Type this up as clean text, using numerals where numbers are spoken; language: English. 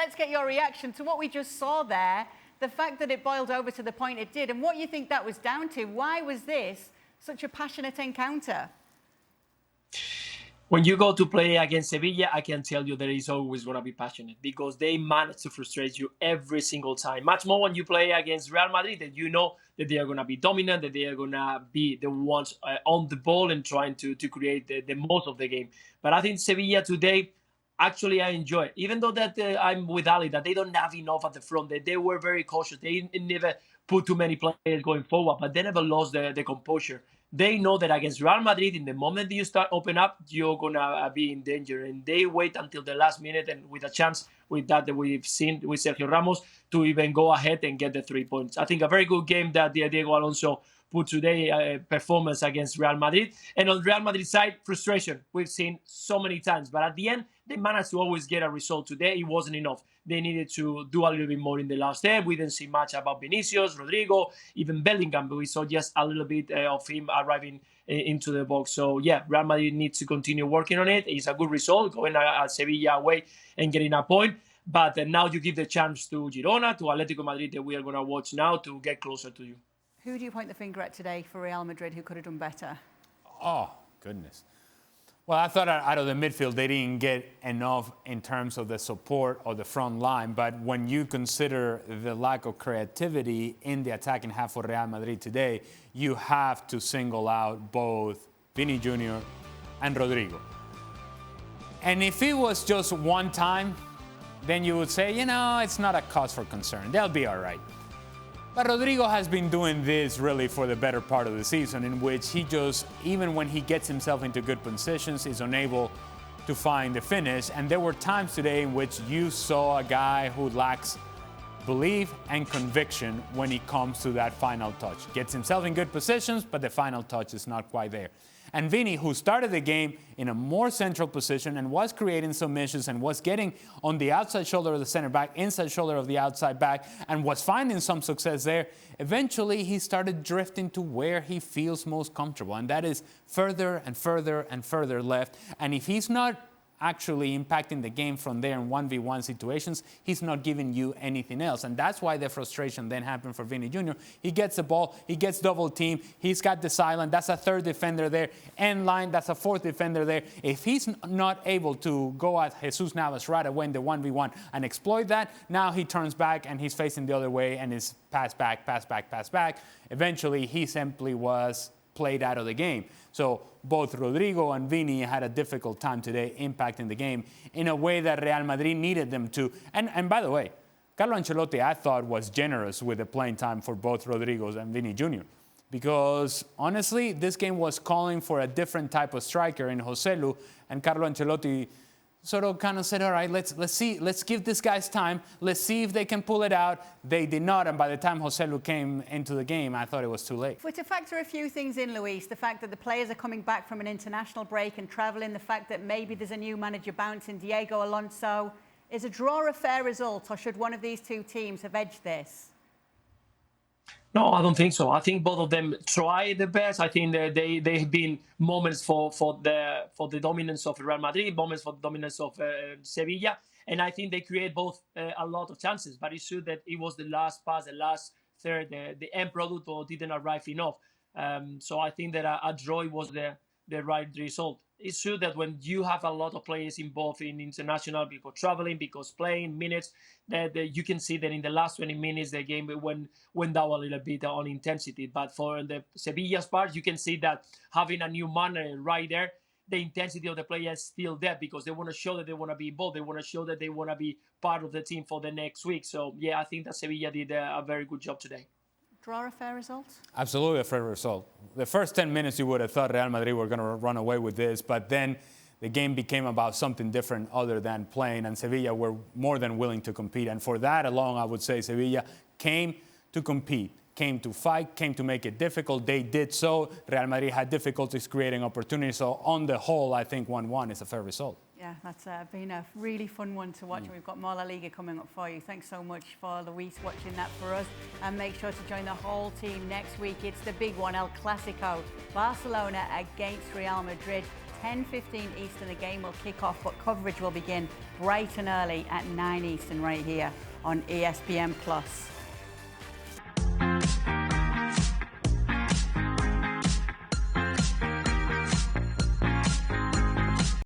let's get your reaction to what we just saw there, the fact that it boiled over to the point it did, and what you think that was down to. Why was this such a passionate encounter? When you go to play against Sevilla, I can tell you that it's always going to be passionate because they manage to frustrate you every single time. Much more when you play against Real Madrid, that you know that they are going to be dominant, that they are going to be the ones on the ball and trying to create the most of the game. But I think Sevilla today, actually, I enjoy it. Even though that I'm with Ali, that they don't have enough at the front, that they were very cautious. They never put too many players going forward, but they never lost the composure. They know that against Real Madrid, in the moment you start open up, you're going to be in danger. And they wait until the last minute and with a chance with that we've seen with Sergio Ramos to even go ahead and get the 3 points. I think a very good game that Diego Alonso put today, performance against Real Madrid. And on Real Madrid side, frustration. We've seen so many times. But at the end, they managed to always get a result. Today, it wasn't enough. They needed to do a little bit more in the last step. We didn't see much about Vinicius, Rodrigo, even Bellingham, but we saw just a little bit of him arriving into the box. So, yeah, Real Madrid needs to continue working on it. It's a good result, going at Sevilla away and getting a point. But now you give the chance to Girona, to Atletico Madrid, that we are going to watch now, to get closer to you. Who do you point the finger at today for Real Madrid who could have done better? Oh, goodness. Well, I thought out of the midfield, they didn't get enough in terms of the support of the front line. But when you consider the lack of creativity in the attacking half for Real Madrid today, you have to single out both Vini Jr. and Rodrigo. And if it was just one time, then you would say, it's not a cause for concern. They'll be all right. But Rodrigo has been doing this really for the better part of the season, in which he just, even when he gets himself into good positions, is unable to find the finish. And there were times today in which you saw a guy who lacks belief and conviction when he comes to that final touch. Gets himself in good positions, but the final touch is not quite there. And Vini, who started the game in a more central position and was creating some issues and was getting on the outside shoulder of the center back, inside shoulder of the outside back, and was finding some success there, eventually he started drifting to where he feels most comfortable, and that is further and further and further left. And if he's not actually impacting the game from there in 1v1 situations, he's not giving you anything else. And that's why the frustration then happened for Vini Jr. He gets the ball, he gets double teamed, he's got the silent, that's a third defender there, end line, that's a fourth defender there. If he's not able to go at Jesus Navas right away in the 1v1 and exploit that, now he turns back and he's facing the other way and is pass back, pass back, pass back. Eventually, he simply was played out of the game. So both Rodrigo and Vini had a difficult time today impacting the game in a way that Real Madrid needed them to. And by the way, Carlo Ancelotti, I thought, was generous with the playing time for both Rodrigo and Vini Jr. Because honestly, this game was calling for a different type of striker in Joselu, and Carlo Ancelotti sort of kind of said, all right, let's see, let's give these guys time. Let's see if they can pull it out. They did not, and by the time Joselu came into the game, I thought it was too late. But to factor a few things in, Luis, the fact that the players are coming back from an international break and travelling, the fact that maybe there's a new manager bouncing, Diego Alonso, is a draw a fair result, or should one of these two teams have edged this? No, I don't think so. I think both of them try the best. I think that they have been moments for the dominance of Real Madrid, moments for the dominance of Sevilla, and I think they create both a lot of chances. But it's true that it was the last pass, the last third, the end product didn't arrive enough. So I think that a draw was the right result. It's true that when you have a lot of players involved in international, because traveling, because playing minutes, that you can see that in the last 20 minutes, the game went down a little bit on intensity. But for the Sevilla's part, you can see that having a new man right there, the intensity of the players is still there because they want to show that they want to be involved. They want to show that they want to be part of the team for the next week. So, yeah, I think that Sevilla did a very good job today. Draw a fair result? Absolutely a fair result. The first 10 minutes, you would have thought Real Madrid were going to run away with this, but then the game became about something different other than playing, and Sevilla were more than willing to compete. And for that alone, I would say Sevilla came to compete, came to fight, came to make it difficult. They did so. Real Madrid had difficulties creating opportunities. So on the whole, I think 1-1 is a fair result. Yeah, that's been a really fun one to watch. We've got more La Liga coming up for you. Thanks so much for Luis watching that for us. And make sure to join the whole team next week. It's the big one, El Clásico. Barcelona against Real Madrid. 10:15 Eastern, the game will kick off, but coverage will begin bright and early at 9 Eastern right here on ESPN+.